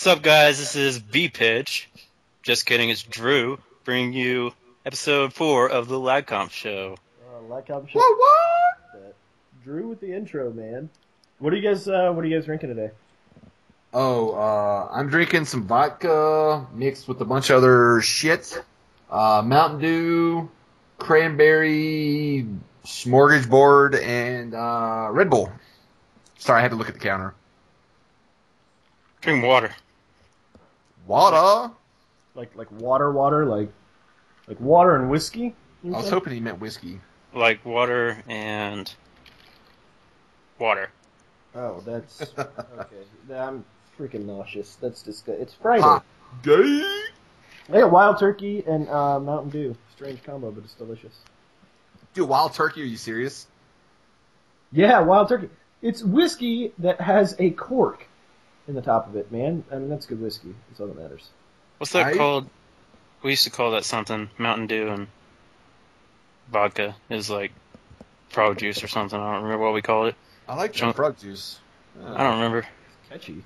What's up, guys? This is BePitch. Just kidding, it's Drew, bringing you episode 4 of the LagComp Show. LagComp Show. What? Drew with the intro, man. What are you guys drinking today? I'm drinking some vodka mixed with a bunch of other shit. Mountain Dew, cranberry, smorgasbord, and Red Bull. Sorry, I had to look at the counter. Drink water. Water? Like water, like water and whiskey? I was hoping he meant whiskey. Like water and water. Oh, that's okay. I'm freaking nauseous. That's disgusting. It's Friday. Hot day. I got wild turkey and Mountain Dew. Strange combo, but it's delicious. Dude, wild turkey? Are you serious? Yeah, wild turkey. It's whiskey that has a cork in the top of it, man. I mean, that's good whiskey. That's all that matters. What's that called? We used to call that something. Mountain Dew and vodka is like frog juice or something. I don't remember what we called it. I like frog juice. I don't remember. It's catchy.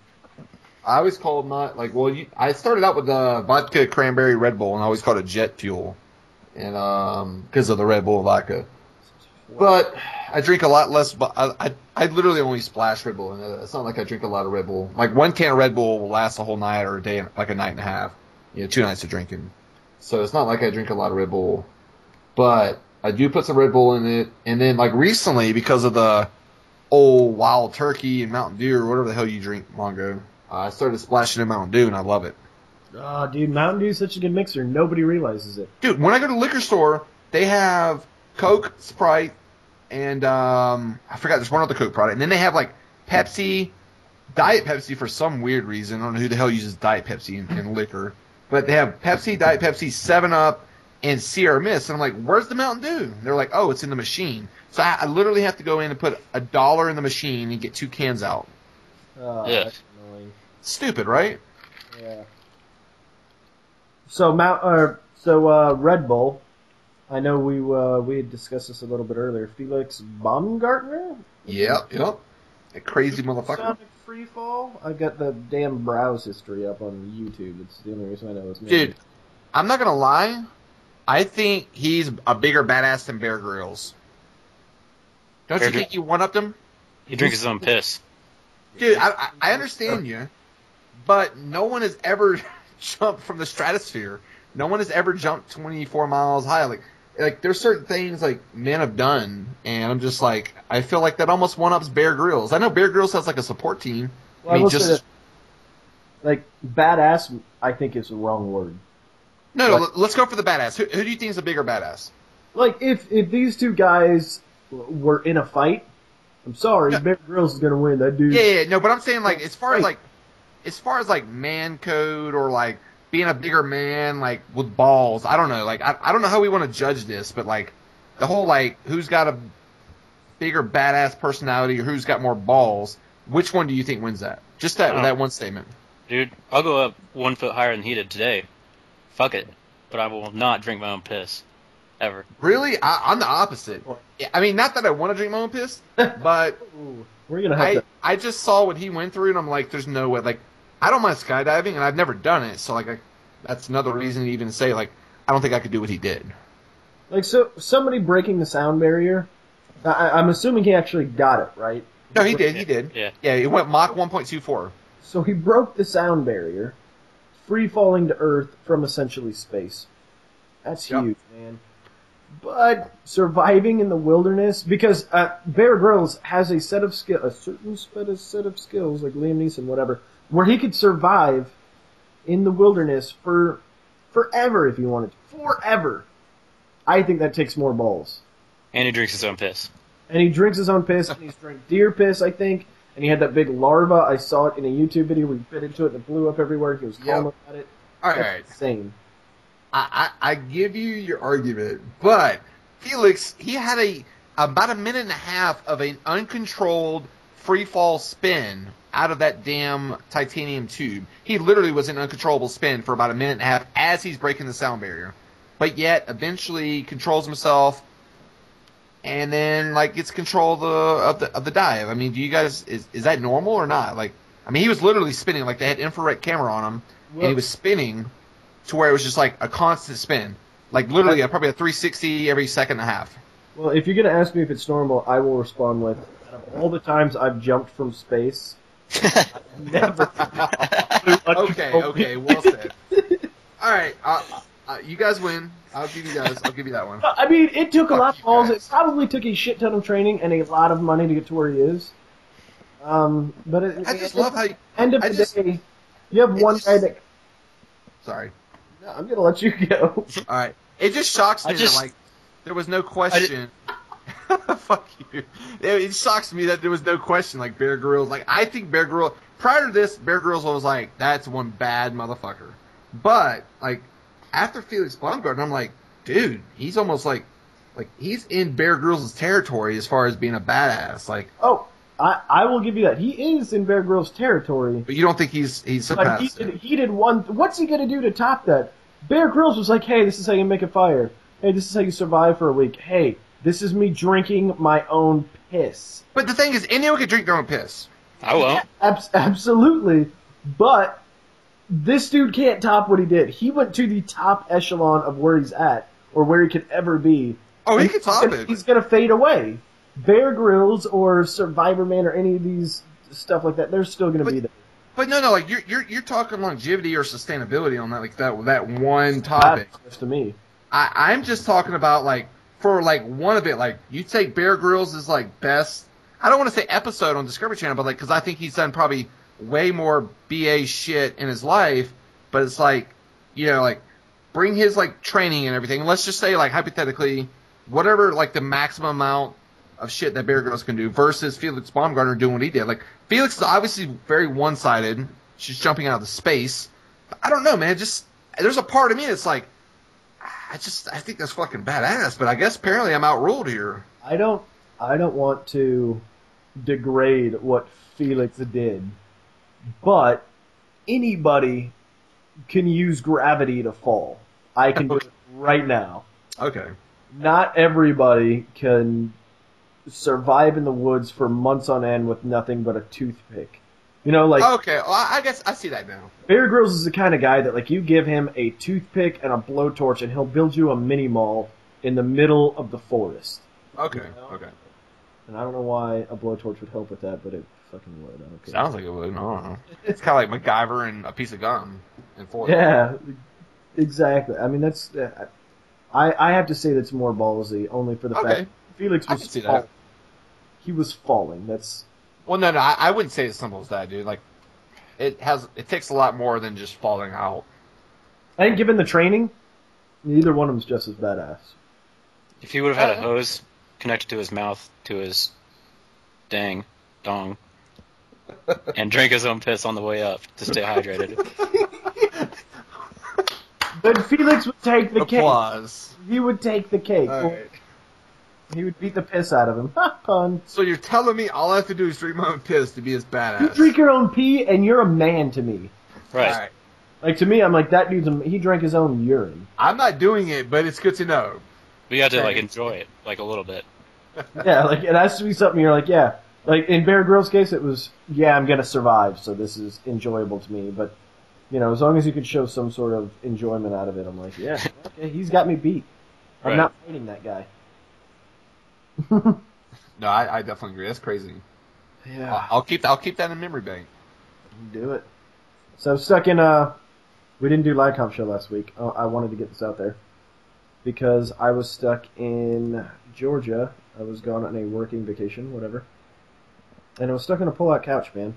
I always called I started out with vodka, cranberry, Red Bull, and I always called it jet fuel, and because of the Red Bull vodka. But I drink a lot less. I literally only splash Red Bull in it. It's not like I drink a lot of Red Bull. Like one can of Red Bull will last a whole night or a day, like a night and a half. 2 nights of drinking. So it's not like I drink a lot of Red Bull. But I do put some Red Bull in it. And then like recently, because of the old Wild Turkey and Mountain Dew or whatever the hell you drink, Mongo, I started splashing in Mountain Dew and I love it. Oh, dude, Mountain Dew is such a good mixer. Nobody realizes it. Dude, when I go to the liquor store, they have Coke, Sprite, and I forgot there's one other Coke product. And then they have like Pepsi, Diet Pepsi for some weird reason. I don't know who the hell uses Diet Pepsi in liquor. But they have Pepsi, Diet Pepsi, 7-Up, and Sierra Mist. And I'm like, where's the Mountain Dew? And they're like, oh, it's in the machine. So I literally have to go in and put $1 in the machine and get 2 cans out. Oh, Yeah. that's annoying. Stupid, right? Yeah. So Red Bull. I know we had discussed this a little bit earlier. Felix Baumgartner? Yep. A crazy motherfucker. Sonic Freefall? I've got the damn browse history up on YouTube. It's the only reason I know his name. Dude, I'm not going to lie. I think he's a bigger badass than Bear Grylls. Don't you think you one-upped him? He drinks his own piss. Dude, I understand you, but no one has ever jumped from the stratosphere. No one has ever jumped 24 miles high. Like there's certain things like men have done, and I'm just like, I feel like that almost one-ups Bear Grylls. I know Bear Grylls has like a support team. Well, I mean, just like badass, I think is the wrong word. No, let's go for the badass. Who do you think is a bigger badass? Like if these two guys were in a fight, I'm sorry, Yeah. Bear Grylls is gonna win. That dude. Yeah, no, but I'm saying like as far as like man code or like being a bigger man like with balls, I don't know. Like I don't know how we want to judge this, but like the whole like who's got a bigger badass personality or who's got more balls, which one do you think wins that? Just that one statement. Dude, I'll go up 1 foot higher than he did today. Fuck it. But I will not drink my own piss. Ever. Really? I'm the opposite. I mean, not that I want to drink my own piss, but Ooh, we're gonna have to. I just saw what he went through, and I'm like, there's no way. Like, I don't mind skydiving, and I've never done it, so like, that's another reason to even say like, I don't think I could do what he did. Like, so somebody breaking the sound barrier. I'm assuming he actually got it right. No, he did. He did. Yeah. Yeah, it went Mach 1.24. So he broke the sound barrier, free falling to Earth from essentially space. That's Yep. huge, man. But surviving in the wilderness, because Bear Grylls has a certain set of skills, like Liam Neeson, whatever, where he could survive in the wilderness for forever if he wanted to. Forever. I think that takes more balls. And he drinks his own piss. And he drinks his own piss, and he's drank deer piss, I think. And he had that big larva. I saw it in a YouTube video where he bit into it and it blew up everywhere. He was calm about it. All That's right. insane. I give you your argument, but Felix, he had about a minute and a half of an uncontrolled free fall spin out of that damn titanium tube. He literally was in uncontrollable spin for about a minute and a half as he's breaking the sound barrier, but yet eventually controls himself and then like gets control of the dive. I mean, do you guys is that normal or not? Like, I mean, he was literally spinning. Like, they had infrared camera on him, and he was spinning to where it was just like a constant spin. Like, literally, probably a 360 every second and a half. Well, if you're going to ask me if it's normal, I will respond with, out of all the times I've jumped from space, I've never. Okay, well said. All right, you guys win. I'll give you that one. I mean, it took a Fuck lot of you balls. guys. It probably took a shit ton of training and a lot of money to get to where he is. But I just love how you... end of the day, you have one guy that. Sorry. No, I'm gonna let you go. All right. It just shocks me that, like, there was no question. Fuck you. It shocks me that there was no question, like, Bear Grylls. Like, I think Bear Grylls... Prior to this, Bear Grylls was like, that's one bad motherfucker. But, like, after Felix Baumgartner, I'm like, dude, he's almost like he's in Bear Grylls' territory as far as being a badass. Like, Oh, I will give you that. He is in Bear Grylls' territory. but you don't think he's But surpassed it. he did one. What's he gonna do to top that? Bear Grylls was like, "Hey, this is how you make a fire. Hey, this is how you survive for a week. Hey, this is me drinking my own piss." But the thing is, anyone can drink their own piss. I won't. Absolutely, but this dude can't top what he did. He went to the top echelon of where he's at, or where he could ever be. Oh, he And can top it. He's gonna fade away. Bear Grylls or Survivor Man or any of these stuff like that, they're still gonna be there. But no, like you're talking longevity or sustainability on that, like that one topic. That's to me. I'm just talking about, like, for, like, one of it, like, you take Bear Grylls' like best, I don't want to say episode on Discovery Channel, but, like, because I think he's done probably way more BA shit in his life, but it's like, you know, like, bring his, like, training and everything, and let's just say, like, hypothetically, whatever, like, the maximum amount of shit that Bear Grylls can do versus Felix Baumgartner doing what he did. Like, Felix is obviously very one-sided, just jumping out of the space, but I don't know, man, just, there's a part of me that's like, I think that's fucking badass, but I guess apparently I'm outruled here. I don't want to degrade what Felix did, but anybody can use gravity to fall. I can do it right now. Okay. Not everybody can survive in the woods for months on end with nothing but a toothpick. You know, like, Okay, well, I guess I see that now. Bear Grylls is the kind of guy that, like, you give him a toothpick and a blowtorch and he'll build you a mini mall in the middle of the forest. Okay, You know? okay. And I don't know why a blowtorch would help with that, but it fucking would. I don't care. Sounds like it would. I don't know. It's kind of like MacGyver and a piece of gum and foil. Yeah, exactly. I mean, that's. I have to say that's more ballsy, only for the Okay. fact Felix I was can see that. falling. He was falling. That's. Well, no, I wouldn't say it's simple as that, dude. Like, it takes a lot more than just falling out. I think given the training, neither one of them's just as badass. If he would have had a hose connected to his mouth, to his dong, and drank his own piss on the way up to stay hydrated. But Felix would take the Applause. cake. He would take the cake. All right. He would beat the piss out of him. Ha, pun. So you're telling me all I have to do is drink my own piss to be as You badass? drink your own pee, and you're a man to me. Right. All right. Like, to me, I'm like, that dude's he drank his own urine. I'm not doing it, but it's good to know. We had to, like, enjoy it, like, a little bit. Yeah, like, it has to be something you're like, yeah. Like, in Bear Grylls' case, it was, yeah, I'm gonna survive, so this is enjoyable to me, but, you know, as long as you can show some sort of enjoyment out of it, I'm like, yeah, okay, he's got me beat. I'm Right. not fighting that guy. No, I definitely agree. That's crazy. Yeah, I'll keep that in memory bank. do it. So I'm stuck in, we didn't do Live Comp Show last week. Oh, I wanted to get this out there. Because I was stuck in Georgia. I was gone on a working vacation, whatever. And I was stuck on a pull-out couch, man.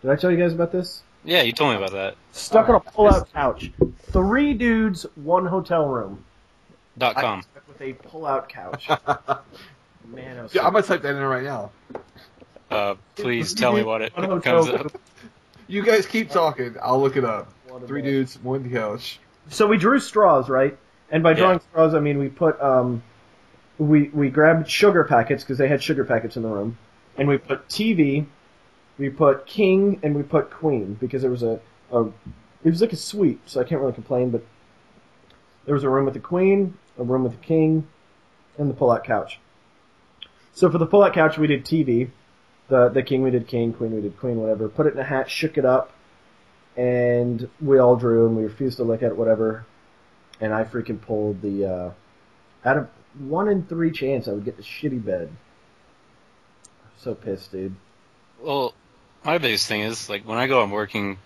Did I tell you guys about this? Yeah, you told me about that. Stuck on a pull-out couch. 3 dudes, 1 hotel room. .com. Stuck with a pull-out couch. Man, I was Yeah, I'm gonna type that in right now. Please tell me what it One hotel comes room. up. You guys keep talking. I'll look it up. One of 3 those. dudes, 1 couch. So we drew straws, right? And by drawing Yeah. straws, I mean we put we grabbed sugar packets because they had sugar packets in the room, and we put TV, we put king, and we put queen because there was it was like a suite, so I can't really complain. But there was a room with the queen, a room with the king, and the pull-out couch. So for the pull-out couch, we did TV, The king, we did king, queen, we did queen, whatever. Put it in a hat, shook it up, and we all drew, and we refused to look at it, whatever. And I freaking pulled the, out of 1 in 3 chance I would get the shitty bed. I'm so pissed, dude. Well, my biggest thing is, like, when I go on working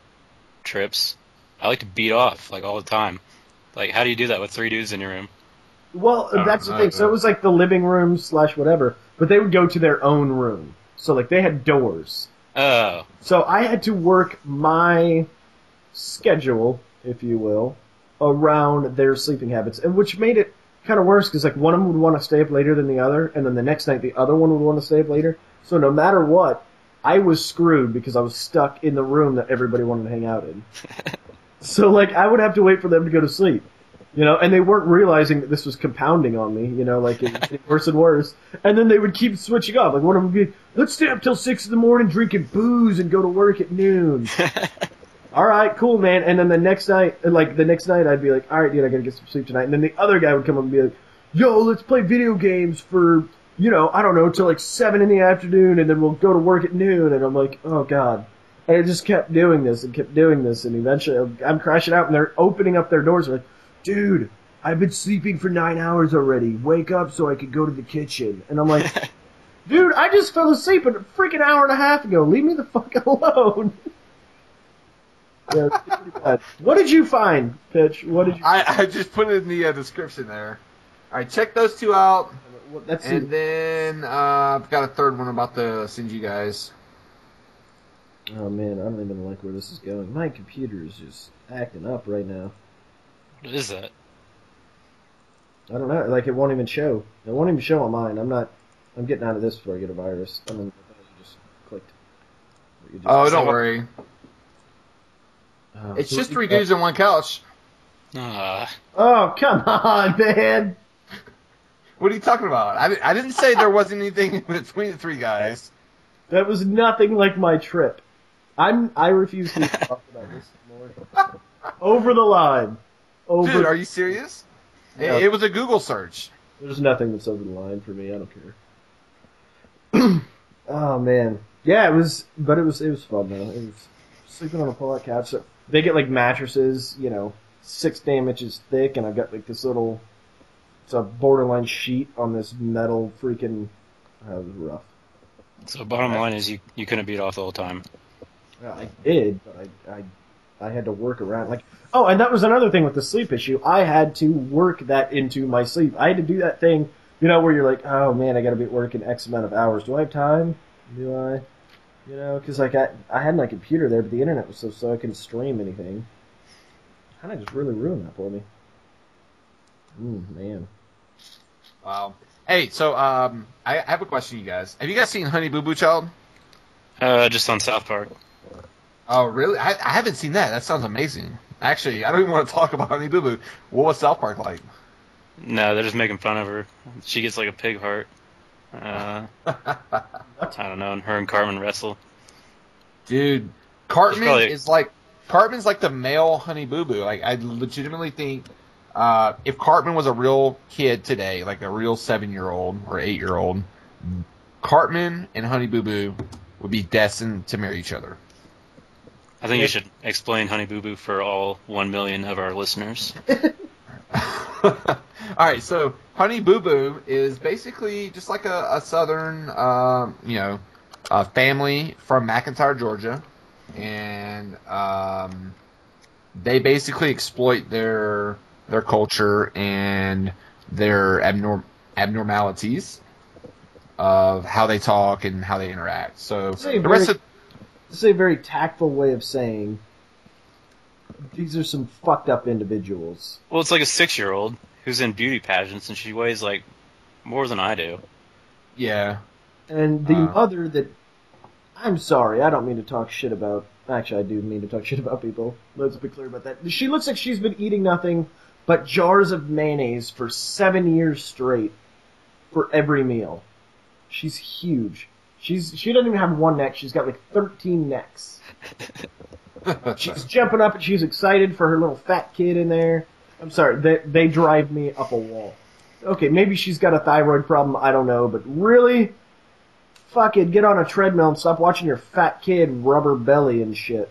trips, I like to beat off, like, all the time. Like, how do you do that with 3 dudes in your room? Well, that's the thing. So it was like the living room / whatever, but they would go to their own room. So, like, they had doors. Oh. So I had to work my schedule, if you will, around their sleeping habits, and which made it kind of worse because, like, one of them would want to stay up later than the other, and then the next night the other one would want to stay up later. So no matter what, I was screwed because I was stuck in the room that everybody wanted to hang out in. So, like, I would have to wait for them to go to sleep. You know, and they weren't realizing that this was compounding on me, you know, like, it was getting worse and worse. And then they would keep switching up. Like, one of them would be, let's stay up till 6 in the morning drinking booze and go to work at noon. All right, cool, man. And then the next night, I'd be like, all right, dude, I gotta get some sleep tonight. And then the other guy would come up and be like, yo, let's play video games for, you know, I don't know, till like 7 in the afternoon, and then we'll go to work at noon. And I'm like, oh, God. And I just kept doing this, and eventually I'm crashing out, and they're opening up their doors. Like, dude, I've been sleeping for 9 hours already. Wake up so I could go to the kitchen. And I'm like, dude, I just fell asleep a freaking hour and a half ago. Leave me the fuck alone. Yeah, it's pretty bad. What did you find, Pitch? What did you? I just put it in the description there. All right, check those 2 out. Then I've got a third one about to send you guys. Oh man, I don't even like where this is going. My computer is just acting up right now. What is that? I don't know. Like, it won't even show. It won't even show on mine. I'm getting out of this before I get a virus. And then you just clicked. Don't worry. It's just 3 dudes and 1 couch. Oh, come on, man. What are you talking about? I didn't say there wasn't anything between the 3 guys. That was nothing like my trip. I refuse to talk about this anymore. Over the line. Dude, are you serious? No. It was a Google search. There's nothing that's over the line for me. I don't care. Oh man, yeah, it was fun though. It was sleeping on a pull-out couch. So they get like mattresses, you know, 6 damn inches thick, and I've got like this little, it's a borderline sheet on this metal freaking. It was rough. So bottom line is you couldn't beat off the whole time. Well, I did, but I had to work around. Like, oh, and that was another thing with the sleep issue. I had to work that into my sleep. I had to do that thing, you know, where you're like, oh man, I got to be at work in X amount of hours. Do I have time? Do I? You know, because like I had my computer there, but the internet was so slow I couldn't stream anything. Kind of just really ruined that for me. Man. Wow. Hey, so I have a question, you guys. Have you guys seen Honey Boo Boo Child? Just on South Park. Oh, really? I haven't seen that. That sounds amazing. Actually, I don't even want to talk about Honey Boo Boo. What was South Park like? No, they're just making fun of her. She gets like a pig heart. I don't know, and her and Cartman wrestle. Dude, Cartman's like the male Honey Boo Boo. Like, I legitimately think if Cartman was a real kid today, like a real 7-year-old or 8-year-old, Cartman and Honey Boo Boo would be destined to marry each other. I think you should explain Honey Boo Boo for all 1 million of our listeners. All right, so Honey Boo Boo is basically just like a southern, a family from McIntyre, Georgia, and they basically exploit their culture and their abnormalities of how they talk and how they interact. So this is a very tactful way of saying these are some fucked up individuals. Well, it's like a 6-year-old who's in beauty pageants, and she weighs like more than I do. Yeah. And the mother that, I'm sorry, I don't mean to talk shit about. Actually, I do mean to talk shit about people. Let's be clear about that. She looks like she's been eating nothing but jars of mayonnaise for 7 years straight for every meal. She's huge. She doesn't even have one neck. She's got like 13 necks. She's jumping up and she's excited for her little fat kid in there. I'm sorry, they drive me up a wall. Okay, maybe she's got a thyroid problem, I don't know, but really? fucking get on a treadmill and stop watching your fat kid rubber belly and shit.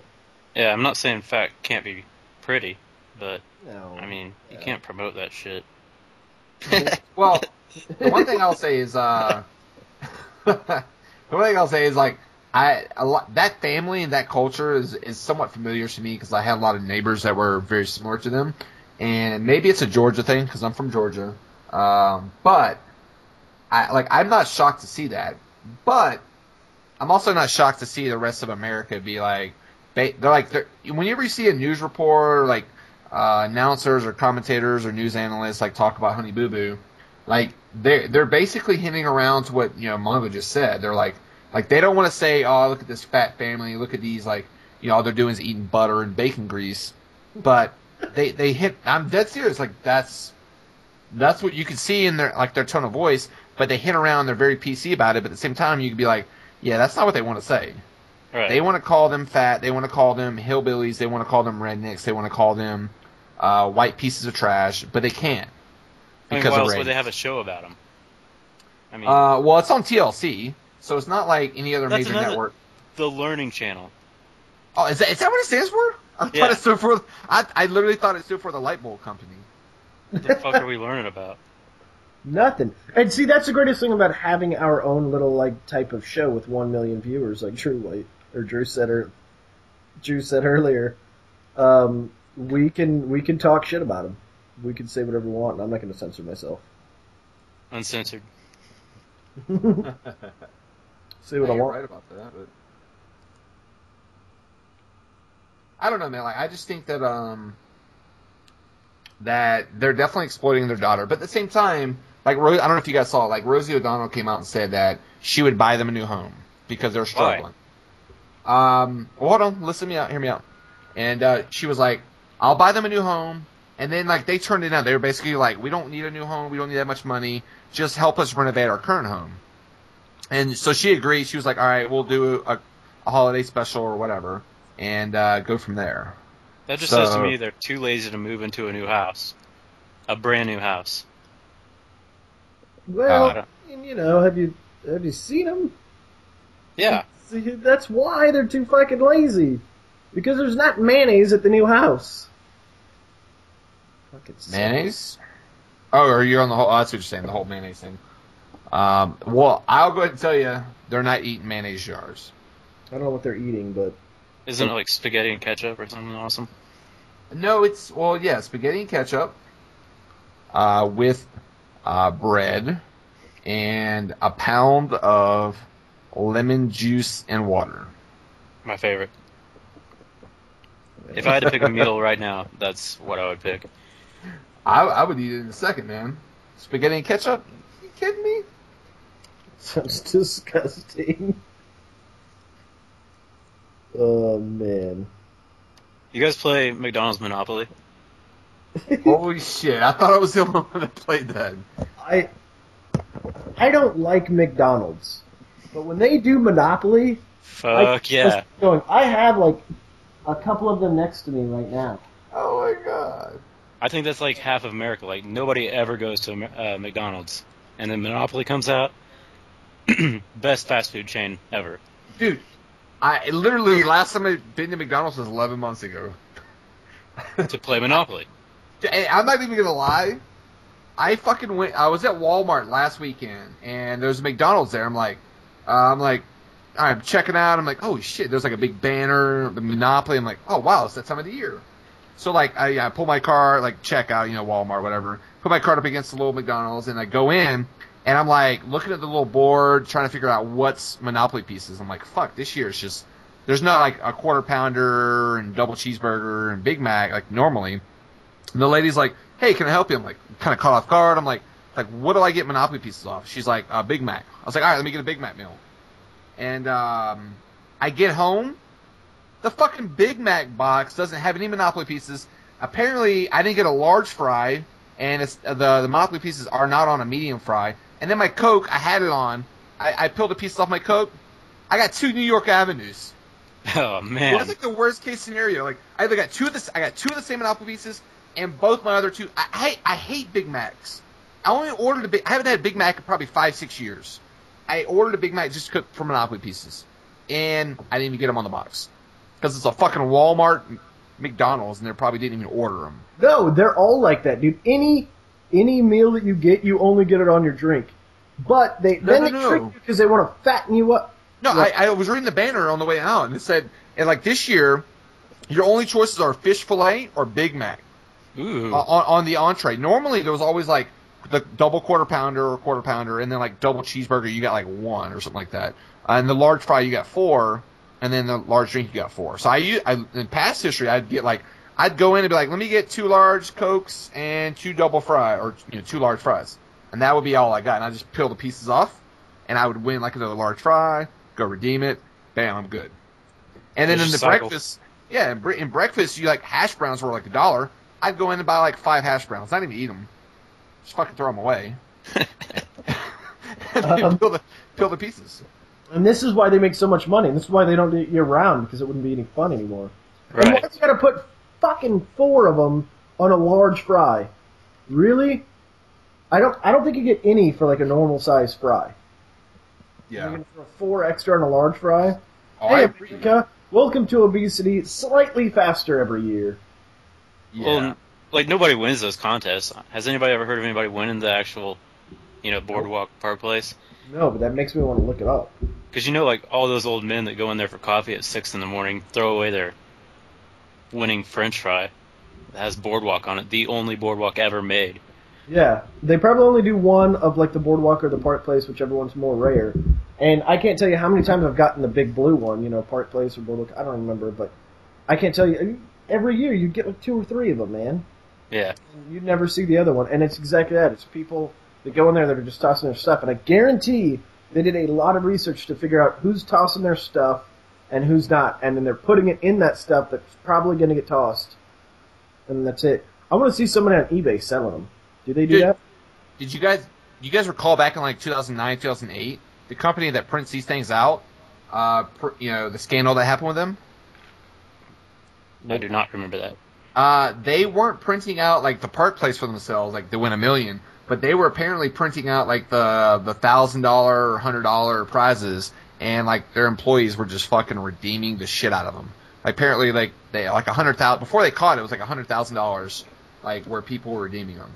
Yeah, I'm not saying fat can't be pretty, but No. I mean, you can't promote that shit. Well, the one thing I'll say is, the one thing I'll say is like, that family and that culture is somewhat familiar to me because I had a lot of neighbors that were very similar to them, and maybe it's a Georgia thing because I'm from Georgia, but I'm not shocked to see that, but I'm also not shocked to see the rest of America be like, whenever you see a news report, like announcers or commentators or news analysts like talk about Honey Boo Boo, like they're basically hinting around to what Mongo just said. They're like they don't want to say, oh, look at this fat family, look at these, like all they're doing is eating butter and bacon grease, but they hit. I'm dead serious. Like that's what you can see in their tone of voice, but they hint around. They're very PC about it, but at the same time, you can be like, yeah, that's not what they want to say. Right. They want to call them fat. They want to call them hillbillies. They want to call them rednecks. They want to call them white pieces of trash, but they can't. I mean, Because why of else race. would they have a show about them? I mean, well, it's on TLC, so it's not like any other That's major another- network. the Learning Channel. Oh, is that what it stands for? I thought Yeah. it stood for. I literally thought it stood for the light bulb company. What the fuck are we learning about? Nothing. And see, that's the greatest thing about having our own little type of show with 1 million viewers, like Drew said earlier. We can talk shit about them. We can say whatever we want, and I'm not going to censor myself. Uncensored. Say what I You're want. right about that, but I don't know, man. Like, I just think that that they're definitely exploiting their daughter, but at the same time, like I don't know if you guys saw, like Rosie O'Donnell came out and said that she would buy them a new home because they're struggling. Well, hold on, listen to me out, hear me out. And she was like, "I'll buy them a new home." And then they turned it down. They were basically like, "We don't need a new home. We don't need that much money. Just help us renovate our current home." And so she agreed. She was like, "All right, we'll do a holiday special or whatever, and go from there." That just says to me they're too lazy to move into a new house. A brand new house. Well, and, have you seen them? Yeah. See, that's why they're too fucking lazy. Because there's not mayonnaise at the new house. Fucking Mayonnaise? Oh, or you're on the whole... Oh, that's what you're saying, the whole mayonnaise thing. Well, I'll go ahead and tell you, they're not eating mayonnaise jars. I don't know what they're eating, but... Isn't it like spaghetti and ketchup or something awesome? No, it's... Well, yeah, spaghetti and ketchup with bread and a pound of lemon juice and water. My favorite. If I had to pick a meal right now, that's what I would pick. I would eat it in a second, man. Spaghetti and ketchup? You kidding me? Sounds disgusting. Oh, man. You guys play McDonald's Monopoly? Holy shit, I thought I was the only one that played that. I don't like McDonald's, but when they do Monopoly... Fuck yeah. I have, a couple of them next to me right now. Oh my god. I think that's like half of America. Like, nobody ever goes to McDonald's. And then Monopoly comes out. Best fast food chain ever. Dude, I literally, last time I've been to McDonald's was 11 months ago. To play Monopoly. Hey, I'm not even gonna lie. I was at Walmart last weekend, and there's a McDonald's there. I'm like, I'm checking out. I'm like, oh shit, there's like a big banner, the Monopoly. I'm like, oh wow, it's that time of the year. So I pull my car, check out, Walmart, whatever. Put my cart up against the little McDonald's, and I go in, and I'm like looking at the little board, trying to figure out what's Monopoly pieces. I'm like, fuck, this year it's just there's not like a quarter pounder and double cheeseburger and Big Mac like normally. And the lady's like, hey, can I help you? I'm like, kind of caught off guard. I'm like, what do I get Monopoly pieces off? She's like, Big Mac. I was like, all right, let me get a Big Mac meal. And I get home, the fucking Big Mac box doesn't have any Monopoly pieces. Apparently, I didn't get a large fry, and the Monopoly pieces are not on a medium fry. And then my Coke, I had it on. I peeled the pieces off my Coke. I got 2 New York Avenues. Oh man. It was like the worst case scenario. I either got two of the same Monopoly pieces, and both my other 2. I hate Big Macs. I only ordered I haven't had a Big Mac in probably 5-6 years. I ordered a Big Mac just for Monopoly pieces, and I didn't even get them on the box because it's a fucking Walmart, McDonald's, and they probably didn't even order them. No, they're all like that, dude. Any meal that you get, you only get it on your drink. But they trick you because they want to fatten you up. No, I was reading the banner on the way out, and it said, and like this year, your only choices are fish fillet or Big Mac. Ooh. On the entree. Normally, there was always like the double quarter pounder, and then like double cheeseburger, you got like 1 or something like that. And the large fry, you got 4, and then the large drink, you got 4. So in past history, I'd go in and be like, let me get 2 large Cokes and 2 double fry, or 2 large fries. And that would be all I got. And I just peel the pieces off, and I would win like another large fry, go redeem it, bam, I'm good. And then in the breakfast, in breakfast, you like hash browns were like $1. I'd go in and buy like 5 hash browns, not even eat them, just fucking throw them away, and then peel the pieces. And this is why they make so much money. This is why they don't do it year round, because it wouldn't be any fun anymore. Right. And why you gotta put fucking 4 of them on a large fry? Really? I don't think you get any for like a normal size fry. Yeah. You're gonna throw 4 extra on a large fry? Oh, hey, I America, welcome to obesity, slightly faster every year. Yeah. Well, like nobody wins those contests. Has anybody ever heard of anybody winning the actual, boardwalk park place? No, but that makes me want to look it up. Because like all those old men that go in there for coffee at 6 in the morning, throw away their winning French fry that has boardwalk on it, the only boardwalk ever made. Yeah, they probably only do one of like the boardwalk or the park place, whichever one's more rare. And I can't tell you how many times I've gotten the big blue one, park place or boardwalk. I don't remember, but I can't tell you. Every year you get like 2 or 3 of them, man. Yeah. And you never see the other one, and it's exactly that. It's people that go in there that are just tossing their stuff, and I guarantee they did a lot of research to figure out who's tossing their stuff and who's not, and then they're putting it in that stuff that's probably going to get tossed, and that's it. I want to see somebody on eBay selling them. Do they do that? Did you guys recall back in like 2009, 2008, the company that prints these things out, the scandal that happened with them? I do not remember that. They weren't printing out like the park place for themselves, like they win $1 million, but they were apparently printing out like the $1,000 or $100 prizes, and like their employees were just fucking redeeming the shit out of them. Like, apparently, like they like $100,000 before they caught it was like $100,000, like where people were redeeming them.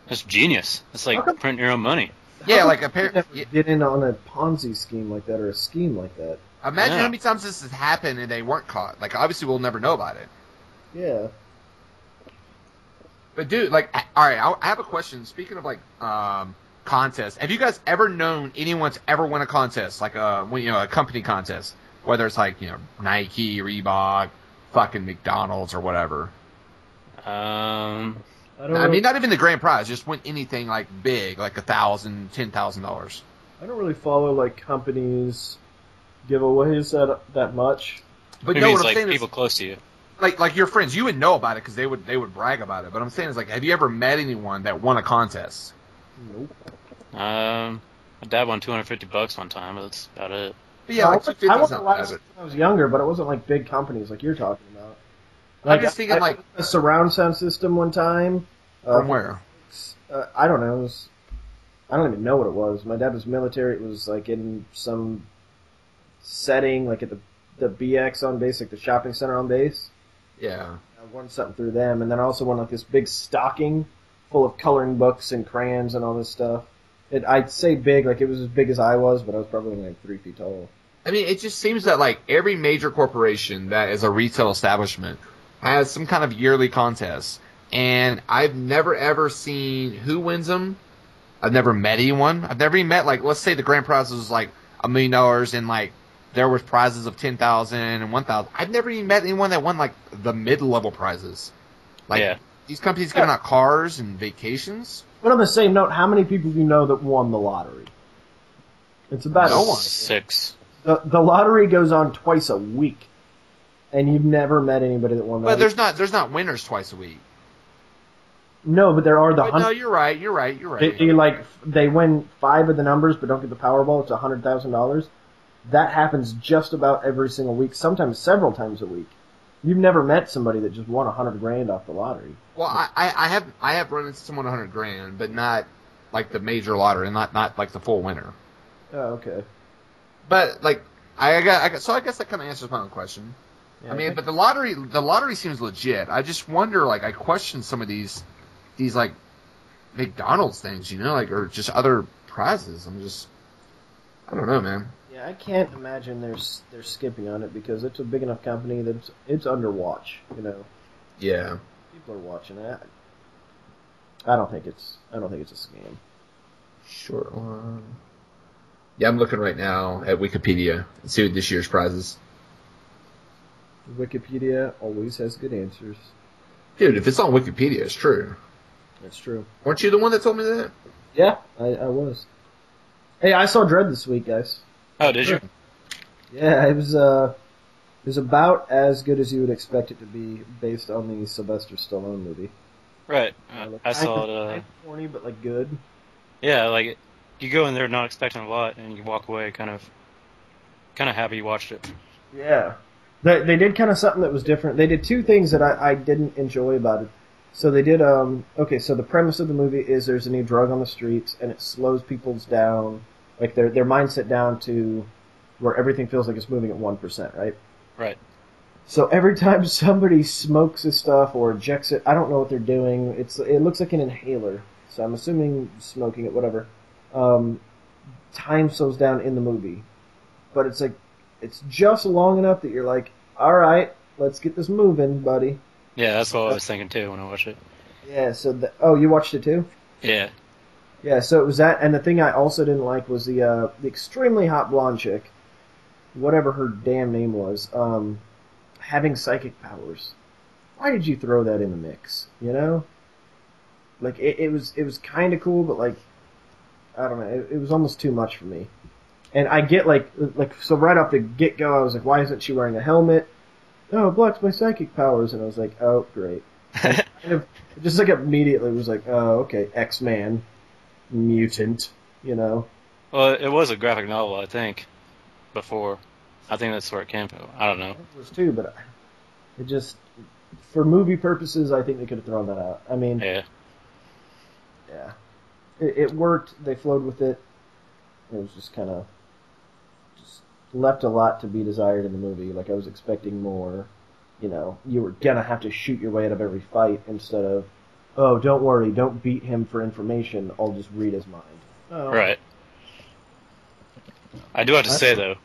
That's genius. It's like printing your own money. Yeah, like apparently get in on a Ponzi scheme like that or a scheme like that. Imagine how many times this has happened and they weren't caught. Like, obviously, we'll never know about it. Yeah. But, dude, like, all right, I have a question. Speaking of, like, contests, have you guys ever known anyone to ever win a contest, like, a company contest? Whether it's, like, Nike, Reebok, fucking McDonald's, or whatever. I mean, not even the grand prize. Just win anything, like, big, like $1,000, $10,000. I don't really follow, like, companies' giveaways that much. But It no, means what I'm like saying people is, close to you. like your friends, you would know about it because they would brag about it. But I'm saying is, like, have you ever met anyone that won a contest? Nope. My dad won $250 one time, but that's about it. But yeah, like, I won a lot when I was younger, but it wasn't like big companies like you're talking about. Like, I'm just thinking, like, a surround sound system one time. From where? I don't know. I don't even know what it was. My dad was military. It was like in some setting, like at the BX on base, like the shopping center on base. Yeah. I won something through them, and then I also won like this big stocking full of coloring books and crayons and all this stuff. I'd say big, like it was as big as I was, but I was probably only like 3 feet tall. I mean, it just seems that, like, every major corporation that is a retail establishment has some kind of yearly contest. And I've never, ever seen who wins them. I've never met anyone. I've never even met, like, let's say the grand prize was, like, $1 million and, like, there was prizes of $10,000 and $1,000. I've never even met anyone that won, like, the mid-level prizes. Like, yeah. These companies giving out cars and vacations. But on the same note, how many people do you know that won the lottery? It's about No one. 6. The lottery goes on twice a week, and you've never met anybody that won that. But there's not winners twice a week. No, but there are the No, you're right. They win 5 of the numbers, but don't get the Powerball. It's $100,000. That happens just about every single week, sometimes several times a week. You've never met somebody that just won $100,000 off the lottery. Well, I have run into someone $100,000, but not like the major lottery, and not like the full winner. Oh, okay. But like, I got. So I guess that kind of answers my own question. Yeah, I mean, but the lottery seems legit. I just wonder, like, I question some of these like McDonald's things, like, or just other prizes. I don't know, man. yeah, I can't imagine they're skipping on it because it's a big enough company that it's under watch. Yeah. People are watching it. I don't think it's a scam. Short one. Yeah, I'm looking right now at Wikipedia and see what this year's prizes. Wikipedia always has good answers. Dude, if it's on Wikipedia, it's true. That's true. Weren't you the one that told me that? Yeah, I was. Hey, I saw Dread this week, guys. Oh, did you? Yeah, it was about as good as you would expect it to be based on the Sylvester Stallone movie. Right. I saw it. Kind of corny, but like good. Yeah, like you go in there not expecting a lot, and you walk away kind of happy you watched it. Yeah. They did kind of something that was different. They did two things that I didn't enjoy about it. So they did, okay, so the premise of the movie is there's a new drug on the streets, and it slows people's down, like their mindset down to where everything feels like it's moving at 1%, right? Right. So every time somebody smokes this stuff or injects it, I don't know what they're doing. It looks like an inhaler, so I'm assuming smoking it, whatever. Time slows down in the movie, but it's like it's just long enough that you're like, all right, let's get this moving, buddy. Yeah, that's what I was thinking too when I watched it. Yeah. So you watched it too? Yeah. Yeah. So it was that, and the thing I also didn't like was the extremely hot blonde chick, whatever her damn name was, having psychic powers. Why did you throw that in the mix? Like it was kind of cool, but like I don't know, it was almost too much for me. And I get like so right off the get go, I was like, why isn't she wearing a helmet? Oh, it blocks my psychic powers, and I was like, oh, great. And kind of just like immediately was like, oh, okay, X-Man, mutant, Well, it was a graphic novel, I think, before. I think that's where it came from. I don't know. It was too, but it just for movie purposes, I think they could have thrown that out. I mean, Yeah. It worked. They flowed with it. It was just kind of left a lot to be desired in the movie. Like I was expecting more. You were gonna have to shoot your way out of every fight instead of, oh, don't worry, don't beat him for information. I'll just read his mind. Oh. Right. I do have to say though,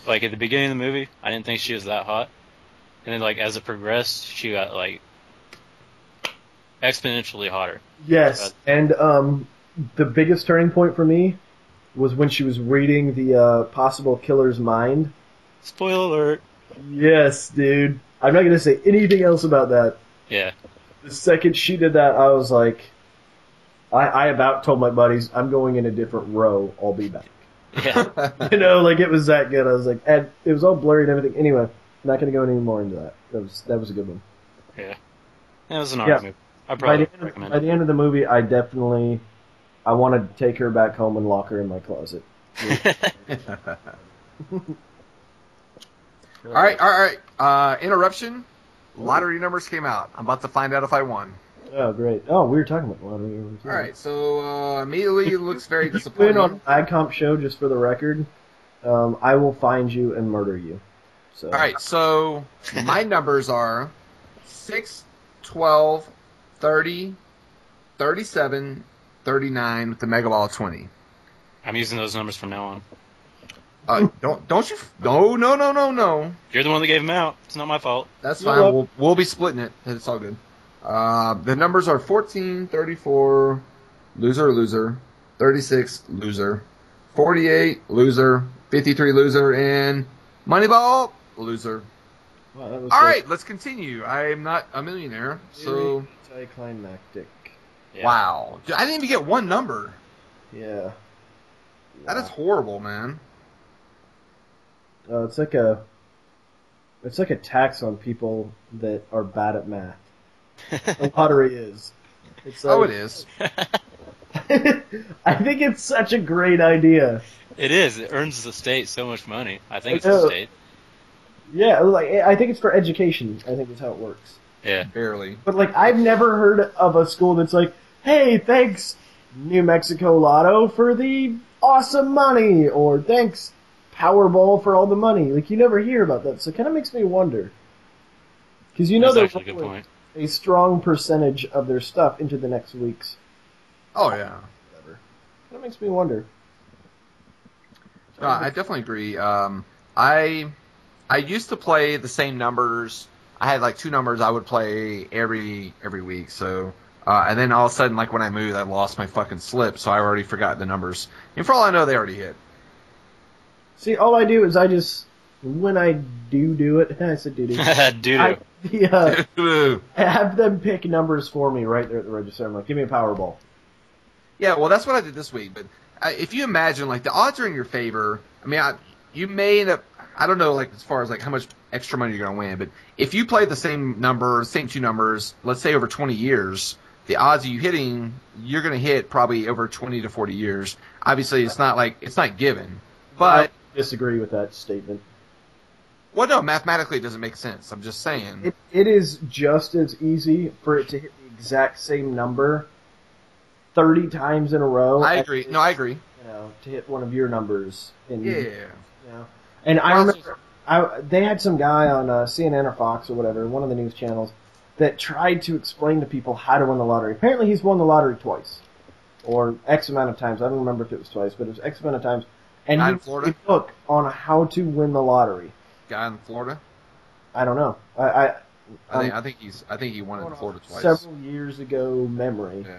like at the beginning of the movie, I didn't think she was that hot, and then like as it progressed, she got like exponentially hotter. Yes, and the biggest turning point for me was when she was reading the possible killer's mind. Spoiler alert. Yes, dude. I'm not going to say anything else about that. Yeah. The second she did that, I was like, I about told my buddies, I'm going in a different row. I'll be back. Yeah. Like it was that good. I was like, and it was all blurry and everything. Anyway, I'm not going to go any more into that. That was a good one. Yeah. It was an alright movie. I probably recommend by it. the end of the movie, I want to take her back home and lock her in my closet. All right. Interruption. Lottery numbers came out. I'm about to find out if I won. Oh, great. Oh, we were talking about lottery. All right, so immediately it looks very Win disappointing. on Bad Comp Show, just for the record. I will find you and murder you. So. All right, so my numbers are 6, 12, 30, 37, 39 with the Mega Ball of 20. I'm using those numbers from now on. Don't you? No. You're the one that gave them out. It's not my fault. That's fine. We'll be splitting it. It's all good. The numbers are 14, 34, loser, 36, loser, 48, loser, 53, loser, and Moneyball, loser. Wow, that was All right, let's continue. I am not a millionaire, so... Anticlimactic. Yeah. Wow. I didn't even get one number. Yeah. That is horrible, man. It's like a tax on people that are bad at math. The lottery is. It's like, It is. I think it's such a great idea. It is. It earns the state so much money. I think it's I know. the state. Yeah, like I think it's for education. I think that's how it works. Yeah. Barely. But like I've never heard of a school that's like, "Hey, thanks New Mexico Lotto for the awesome money, or thanks Powerball for all the money. Like, you never hear about that, so it kind of makes me wonder. Because you know That's they're actually a good point. a strong percentage of their stuff into the next week's. Oh yeah. Whatever. That makes me wonder. No, I definitely agree. I used to play the same numbers. I had like 2 numbers I would play every week. So, and then all of a sudden, like when I moved, I lost my fucking slip, so I already forgot the numbers. And for all I know, they already hit. See, all I do is I just, when I do it, I said do-do. Doo-doo. I have them pick numbers for me right there at the register. I'm like, give me a Powerball. Yeah, well, that's what I did this week. But if you imagine, like, the odds are in your favor. I mean, you may end up, I don't know, like, as far as, like, how much extra money you're going to win. But if you play the same number, same 2 numbers, let's say over 20 years, the odds of you hitting, you're going to hit probably over 20 to 40 years. Obviously, it's not given. But I disagree with that statement. Well, no, mathematically it doesn't make sense. I'm just saying. It is just as easy for it to hit the exact same number 30 times in a row. I agree. No, I agree. You know, to hit one of your numbers. Yeah. You know. And I remember they had some guy on CNN or Fox or whatever, one of the news channels, that tried to explain to people how to win the lottery. Apparently he's won the lottery twice. Or X amount of times. I don't remember if it was twice, but it was X amount of times. And he wrote a book on how to win the lottery. Guy in Florida? I don't know. I think he won in Florida twice. Several years ago memory. Yeah.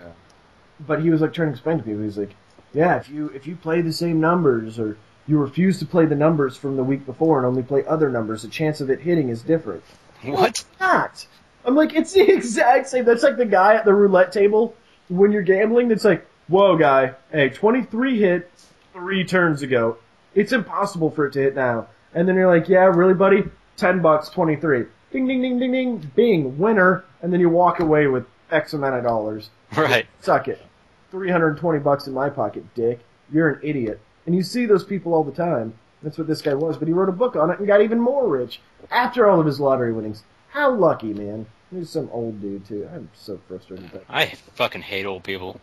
But he was like trying to explain to people. He was like, yeah, if you play the same numbers, or you refuse to play the numbers from the week before and only play other numbers, the chance of it hitting is different. What? It's not. I'm like, it's the exact same. That's like the guy at the roulette table when you're gambling. That's like, whoa, guy, hey, 23 hit 3 turns ago. It's impossible for it to hit now. And then you're like, yeah, really, buddy? $10, 23. Ding, ding, ding, ding, ding. Bing, winner. And then you walk away with X amount of dollars. Right. Suck it. $320 in my pocket, dick. You're an idiot. And you see those people all the time. That's what this guy was. But he wrote a book on it and got even more rich after all of his lottery winnings. How lucky, man. He's some old dude, too. I'm so frustrated with that. I fucking hate old people.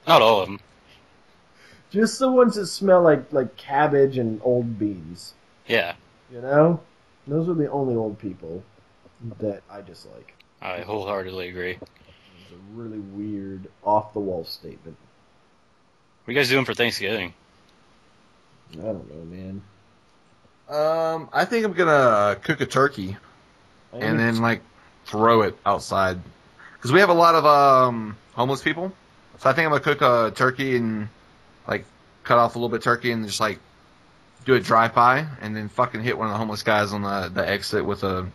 Not all of them. Just the ones that smell like cabbage and old beans. Yeah. You know? Those are the only old people that I dislike. I wholeheartedly agree. It's a really weird, off-the-wall statement. What are you guys doing for Thanksgiving? I don't know, man. I think I'm gonna cook a turkey and then like throw it outside because we have a lot of homeless people. So I think I'm gonna cook a turkey and like cut off a little bit of turkey and just like do a drive-by and then fucking hit one of the homeless guys on the exit with the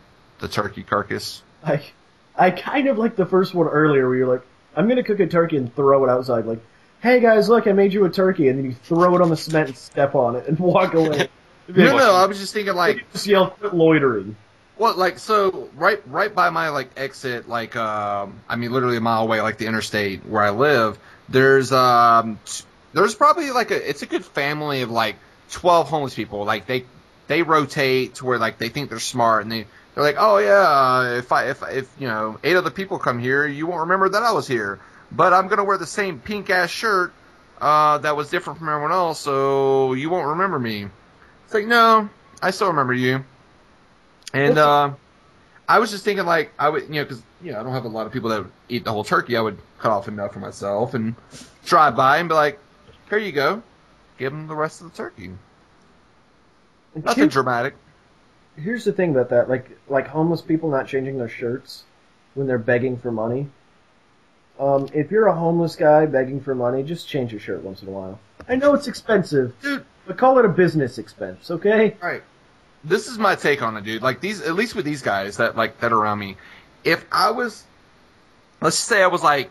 turkey carcass. I kind of like the first one earlier where you're like, I'm gonna cook a turkey and throw it outside. Like, hey guys, look, I made you a turkey, and then you throw it on the cement and step on it and walk away. No, I was just thinking like just yell quit loitering. Well, like so, right by my like exit, like I mean, literally a mile away, like the interstate where I live. There's probably like it's a good family of like 12 homeless people. Like they rotate to where like they think they're smart and they're like, oh yeah, if you know 8 other people come here, you won't remember that I was here. But I'm gonna wear the same pink ass shirt that was different from everyone else, so you won't remember me. It's like, no, I still remember you. And I was just thinking, like, I would, because I don't have a lot of people that would eat the whole turkey. I would cut off enough for myself and drive by and be like, here you go, give them the rest of the turkey. Nothing dramatic. Here's the thing about that, like homeless people not changing their shirts when they're begging for money. If you're a homeless guy begging for money, just change your shirt once in a while. I know it's expensive, dude, but call it a business expense, okay? Right. This is my take on it, dude. Like these, at least with these guys that are around me. If I was, let's say I was like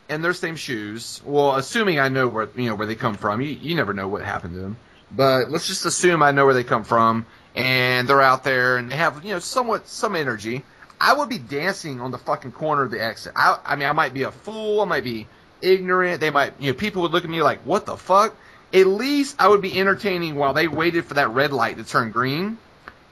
in their same shoes. Well, assuming I know where they come from. You never know what happened to them. But let's just assume I know where they come from, and they're out there and they have some energy. I would be dancing on the fucking corner of the exit. I mean, I might be a fool. I might be ignorant. They might, people would look at me like, what the fuck? At least I would be entertaining while they waited for that red light to turn green.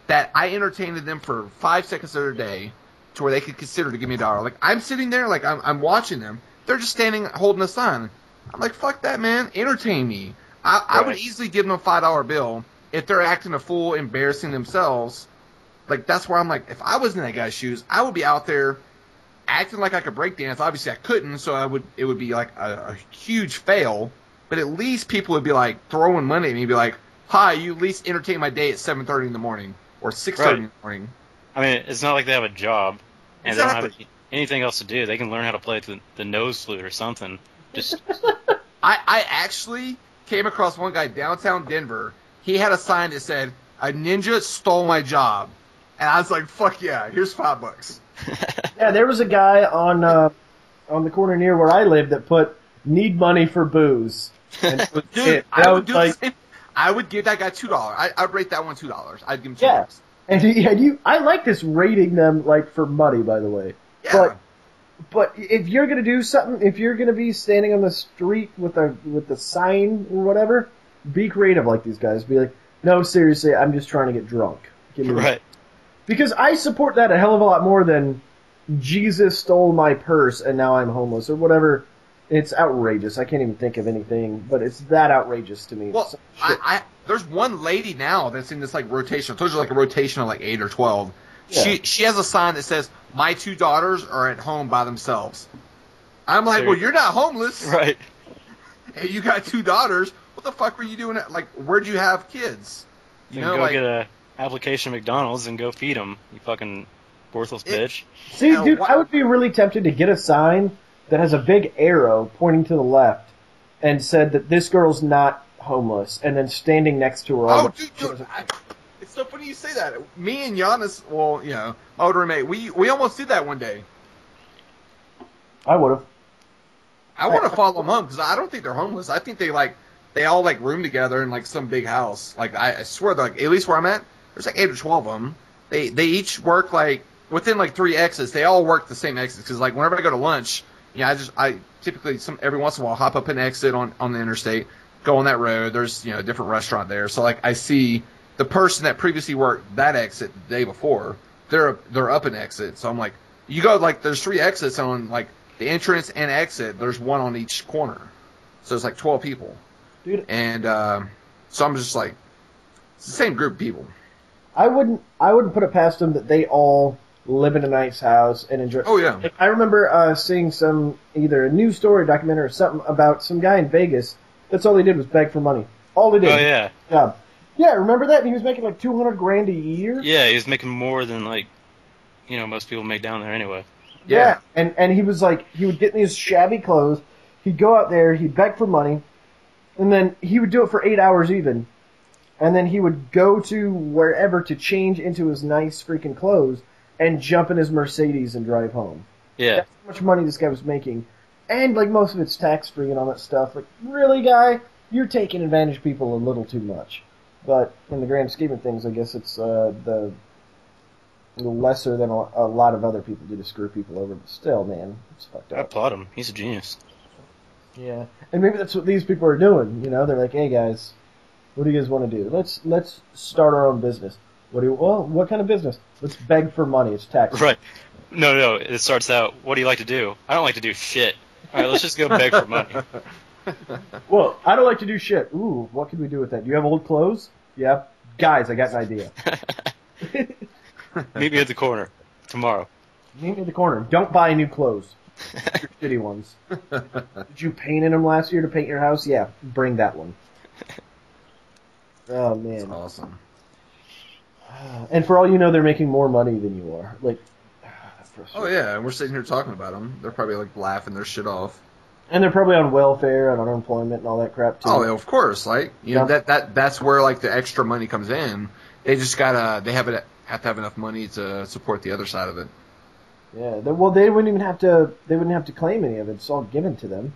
That I entertained them for 5 seconds of their day to where they could consider to give me $1. Like, I'm sitting there, like, I'm watching them. They're just standing holding a sign. I'm like, fuck that, man. Entertain me. I would easily give them a $5 bill if they're acting a fool, embarrassing themselves. Like, that's where I'm like, if I was in that guy's shoes, I would be out there acting like I could break dance. Obviously, I couldn't, so it would be like a huge fail. But at least people would be like throwing money at me, be like, "Hi, you at least entertain my day at 7:30 in the morning or 6:30 in the morning." I mean, it's not like they have a job and they don't have Exactly. anything else to do. They can learn how to play the nose flute or something. Just I actually came across one guy downtown Denver. He had a sign that said, "A ninja stole my job," and I was like, "Fuck yeah! Here's $5." Yeah, there was a guy on the corner near where I lived that put "need money for booze." And it was Dude, it. And I I would was do like, the same. I would give that guy $2. I'd rate that one $2. I'd give him $2. yeah. I like this rating them like for money, by the way. Yeah. But if you're gonna do something, if you're gonna be standing on the street with the sign or whatever, be creative like these guys. Be like, no, seriously, I'm just trying to get drunk. Give me right. Because I support that a hell of a lot more than Jesus stole my purse and now I'm homeless or whatever. It's outrageous. I can't even think of anything, but it's that outrageous to me. Well, there's one lady now that's in this like rotation. I told you like a rotation of like 8 or 12. Yeah. She has a sign that says, "My 2 daughters are at home by themselves." I'm like, Sure. well, you're not homeless. Right. Hey, you got 2 daughters. What the fuck were you doing? Like, where'd you have kids? You can go get a application at McDonald's and go feed them. You fucking worthless bitch. See, Yeah, dude, what- I would be really tempted to get a sign that has a big arrow pointing to the left and said that this girl's not homeless, and then standing next to her. Oh, dude, it's so funny you say that. Me and Giannis, well, older roommate, we almost did that one day. I would have. I want to follow them home because I don't think they're homeless. I think they all like room together in like some big house. Like I swear, like at least where I'm at, there's like 8 or 12 of them. They each work like within like 3 exits. They all work the same exits because like whenever I go to lunch, I typically every once in a while hop up an exit on the interstate, go on that road. There's a different restaurant there, so like I see the person that previously worked that exit the day before. They're up an exit, so I'm like, you go like there's 3 exits on like the entrance and exit. There's one on each corner, so it's like 12 people. Dude, And so I'm just like, it's the same group of people. I wouldn't put it past them that they all live in a nice house and enjoy. Oh yeah, I remember seeing either a news story, or documentary, or something about some guy in Vegas. That's all he did was beg for money. All he did. Oh yeah. Job. Yeah, remember that? And he was making like $200,000 a year. Yeah, he was making more than like, most people make down there anyway. Yeah, and he was like, he would get in these shabby clothes. He'd go out there, he'd beg for money, and then he would do it for 8 hours even. And then he would go to wherever to change into his nice freaking clothes and jump in his Mercedes and drive home. Yeah. That's how much money this guy was making. And, like, most of it's tax-free and all that stuff. Like, really, guy? You're taking advantage of people a little too much. But in the grand scheme of things, I guess it's the lesser than a lot of other people do to screw people over. But still, man, it's fucked I up. applaud him. He's a genius. Yeah. And maybe that's what these people are doing. They're like, hey, guys, what do you guys want to do? Let's start our own business. What kind of business? Let's beg for money. It's tax. Right. No. It starts out, what do you like to do? I don't like to do shit. All right, let's just go beg for money. Well, I don't like to do shit. Ooh, what can we do with that? Do you have old clothes? Yeah. Guys, I got an idea. Meet me at the corner tomorrow. Meet me at the corner. Don't buy new clothes. Your shitty ones. Did you paint in them last year to paint your house? Yeah, bring that one. Oh, man. That's awesome. And for all you know, they're making more money than you are. Like, Oh yeah, and we're sitting here talking about them. They're probably like laughing their shit off. and they're probably on welfare and unemployment and all that crap too. Oh, yeah, of course. Like Yeah. that's where like the extra money comes in. They just have to have enough money to support the other side of it. Yeah. They wouldn't even have to. They wouldn't have to claim any of it. It's all given to them.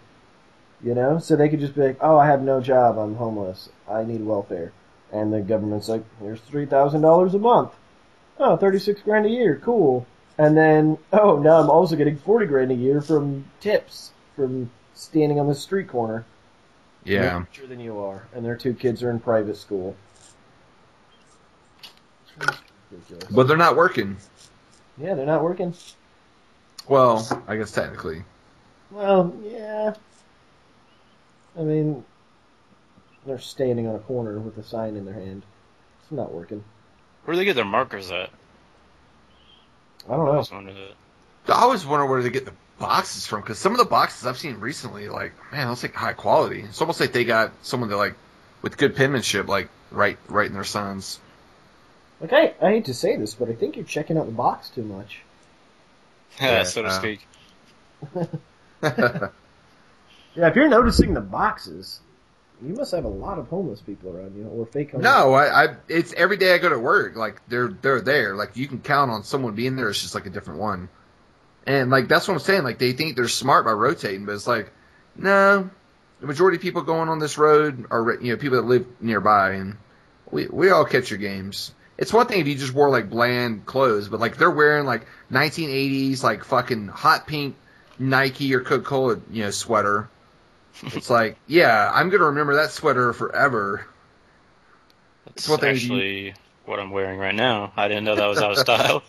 So they could just be like, "Oh, I have no job. I'm homeless. I need welfare." And the government's like, "Here's $3,000 a month. Oh, 36 grand a year. Cool." And then, oh, now I'm also getting 40 grand a year from tips from standing on the street corner. Yeah. They're richer than you are, and their 2 kids are in private school. Ridiculous. But they're not working. Yeah, they're not working. Well, I guess technically. Well, yeah. I mean, they're standing on a corner with a sign in their hand. It's not working. Where do they get their markers at? I don't I know. just wondered that. I always wonder where they get the boxes from, because some of the boxes I've seen recently, like, man, those like high quality. It's almost like they got someone that like with good penmanship, like right in their signs. Like, I hate to say this, but I think you're checking out the box too much. Yeah, so to speak. Yeah, if you're noticing the boxes, you must have a lot of homeless people around you, or fake homeless. No, it's every day I go to work. Like they're there. Like you can count on someone being there. It's just like a different one. And like that's what I'm saying. Like they think they're smart by rotating, but it's like no. The majority of people going on this road are people that live nearby, and we all catch your games. It's one thing if you just wore like bland clothes, but like they're wearing like 1980s like fucking hot pink Nike or Coca-Cola sweater. It's like, yeah, I'm gonna remember that sweater forever. That's actually what I'm wearing right now. I didn't know that was out of style.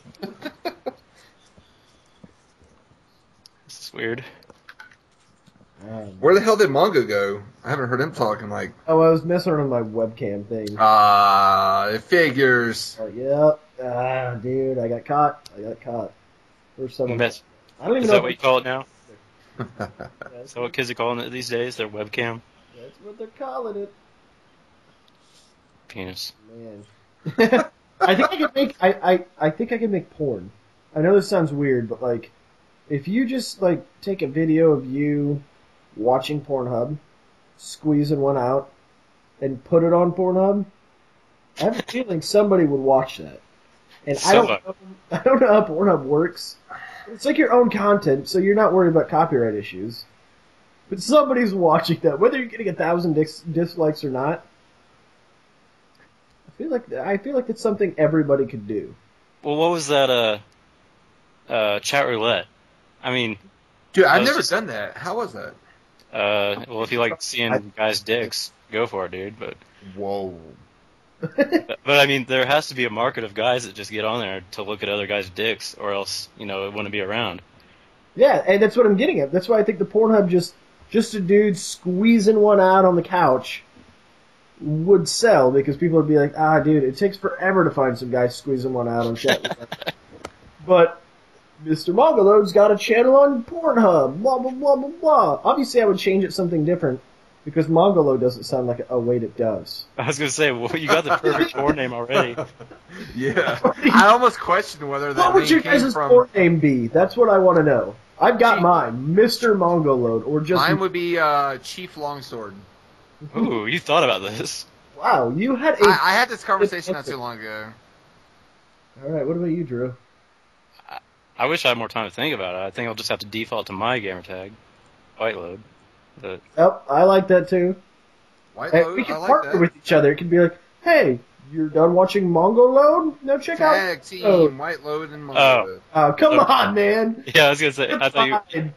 This is weird. Where the hell did Mongo go? I haven't heard him talking like. Oh, I was messing around with my webcam thing. It figures. Yep. Dude, I got caught. First time. I don't even Is know. that what you call it now? Is that what kids are calling it these days? Their webcam? That's what they're calling it. Penis. Man. I think I could make. I think I could make porn. I know this sounds weird, but like, if you just like take a video of you watching Pornhub, squeezing one out, and put it on Pornhub, I have a feeling somebody would watch that. And I don't know how Pornhub works. It's like your own content, so you're not worried about copyright issues. But somebody's watching that, whether you're getting 1,000 dislikes or not. I feel like that's something everybody could do. Well, what was that? Chat roulette. I mean, dude, I've never done that. How was that? Well, if you like seeing guys' dicks, go for it, dude. But whoa. But I mean, there has to be a market of guys that just get on there to look at other guys' dicks, or else it wouldn't be around. Yeah, and that's what I'm getting at. That's why I think the Pornhub just a dude squeezing one out on the couch would sell, because people would be like, dude, it takes forever to find some guy squeezing one out on chat. But MrMongoload's got a channel on Pornhub, blah, blah, blah, blah, blah. Obviously, I would change it to something different, because Mongoload doesn't sound like wait, it does. I was going to say, well, you got the perfect porn name already. Yeah. I almost questioned whether that What would your guys' porn name be? That's what I want to know. I've got mine, MrMongoload, or just... Mine would be Chief Longsword. Ooh, you thought about this. Wow, you had I had this conversation not too long ago. Alright, what about you, Drew? I wish I had more time to think about it. I think I'll just have to default to my gamer tag, Whiteload. Yep, I like that too. Whiteload, we can partner with each other. It can be like, hey, you're done watching Mongoload? Now check out Tag team, Whiteload and Mongoload. Oh, come on, man. Yeah, I was gonna say. I thought you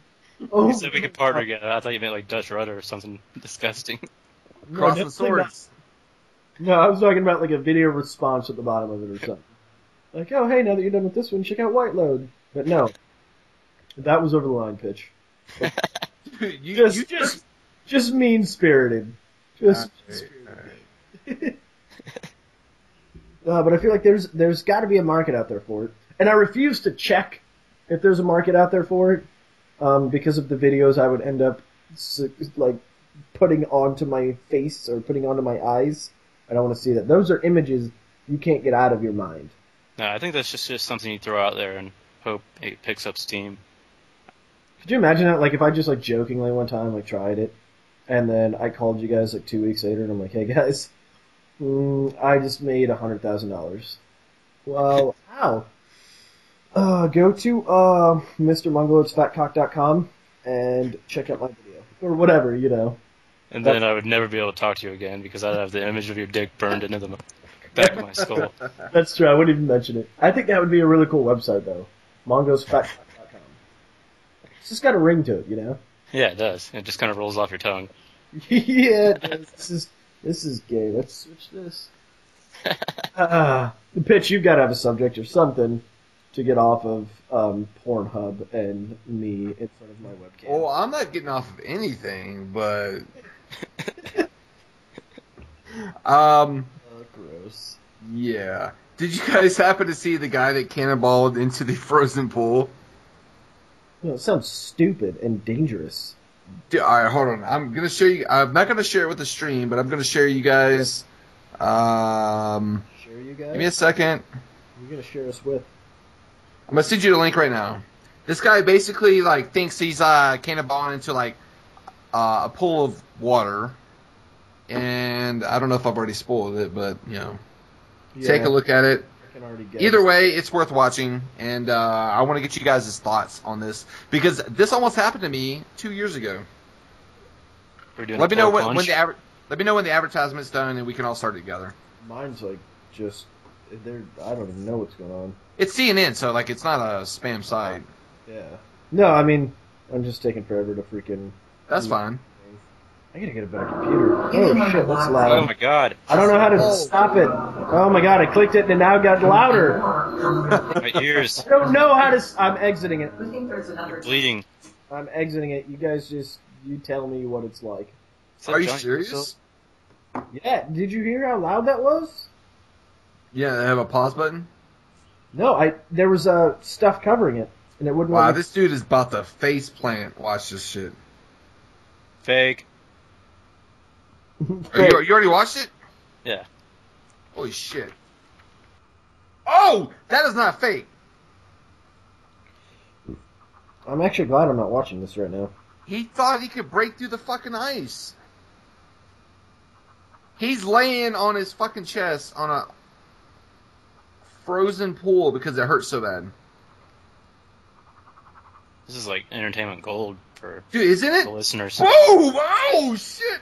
said we could partner together. I thought you meant like Dutch Rudder or something disgusting. Crossing swords. No, I was talking about like a video response at the bottom of it or something. Like, oh, hey, now that you're done with this one, check out Whiteload. But no, that was over the line, pitch. you just mean spirited. Just spirited. But I feel like there's got to be a market out there for it, and I refuse to check if there's a market out there for it, because of the videos I would end up like putting onto my face or putting onto my eyes. I don't want to see that. Those are images you can't get out of your mind. No, I think that's just something you throw out there and hope it picks up steam. Could you imagine that? Like, if I just, like, jokingly one time, like, tried it, and then I called you guys, like, 2 weeks later, and I'm like, hey, guys, I just made $100,000. Well, how? Go to, MrMongoloadsFatCock.com and check out my video. Or whatever, And then I would never be able to talk to you again, because I'd have the image of your dick burned into the back of my skull. That's true, I wouldn't even mention it. I think that would be a really cool website, though. MongosFatCock.com. It's just got a ring to it, Yeah, it does. It just kind of rolls off your tongue. Yeah, it does. This is gay. Let's switch this. The pitch, you've got to have a subject or something to get off of Pornhub and me in front of my webcam. Well, I'm not getting off of anything, but Gross. Yeah. Did you guys happen to see the guy that cannonballed into the frozen pool? You know, it sounds stupid and dangerous. Dude, all right, hold on. I'm gonna show you. I'm not gonna share it with the stream, but I'm gonna share you guys. Share you guys? Give me a second. You're gonna share us with. I'm gonna send you the link right now. This guy basically like thinks he's cannonballing into like a pool of water, and I don't know if I've already spoiled it, but you know, take a look at it. I can already guess. Either way, it's worth watching, and I want to get you guys' thoughts on this because this almost happened to me 2 years ago. Let me know when the advertisement's done, and we can all start it together. Mine's like just there. I don't even know what's going on. It's CNN, so like it's not a spam site. Yeah. No, I mean I'm just taking forever to freaking. That's fine. I gotta get a better computer. Oh shit, that's loud. Oh my god. I don't know how to stop it. Oh my god, I clicked it and it now got louder. My ears. I don't know how to. I'm exiting it. Bleeding. I'm exiting it. You guys you tell me what it's like. Are you serious? Yeah. Did you hear how loud that was? Yeah, they have a pause button. No, there was stuff covering it, and it wouldn't. Wow, let me... this dude is about to face plant. Watch this shit. Fake. You already watched it? Yeah. Holy shit. Oh! That is not fake. I'm actually glad I'm not watching this right now. He thought he could break through the fucking ice. He's laying on his fucking chest on a frozen pool because it hurts so bad. This is like entertainment gold for Dude, isn't it? the listeners. Whoa! Oh, shit!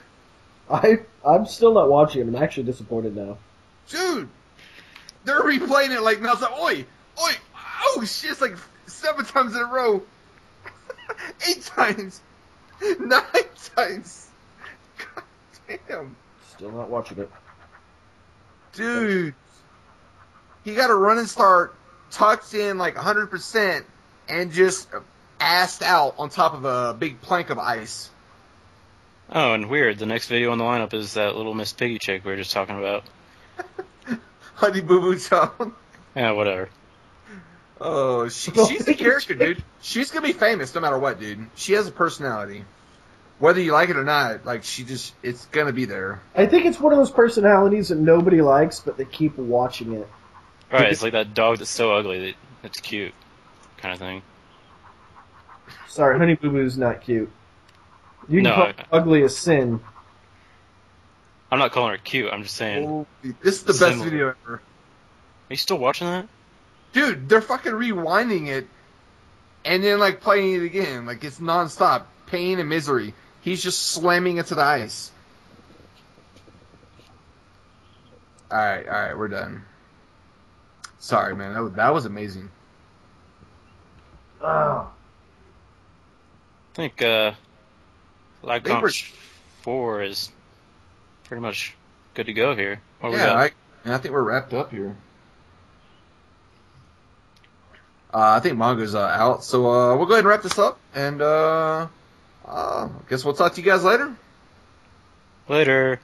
I'm still not watching it. I'm actually disappointed now. Dude! They're replaying it like now. It's like, oi! Oi! Oh, shit! It's like 7 times in a row. 8 times. 9 times. God damn. Still not watching it. Dude. He got a running start tucked in like 100% and just assed out on top of a big plank of ice. Oh, and weird. The next video on the lineup is that little Miss Piggy chick we were just talking about. Honey Boo Boo Town. Yeah, whatever. Oh, she's a character, dude. She's gonna be famous no matter what, dude. She has a personality. Whether you like it or not, like it's gonna be there. I think it's one of those personalities that nobody likes, but they keep watching it. Right, it's like that dog that's so ugly that it's cute, kind of thing. Sorry, Honey Boo Boo's not cute. You can call ugly a sin. I'm not calling her cute. I'm just saying. Oh, this is the best video ever. Are you still watching that? Dude, they're fucking rewinding it and then like playing it again. Like it's nonstop. Pain and misery. He's just slamming into the ice. Alright, we're done. Sorry, man. That was amazing. Oh. I think Black Ops 4 is pretty much good to go here. What we got? I think we're wrapped up here. I think Mongo's out, so we'll go ahead and wrap this up, and I guess we'll talk to you guys later. Later.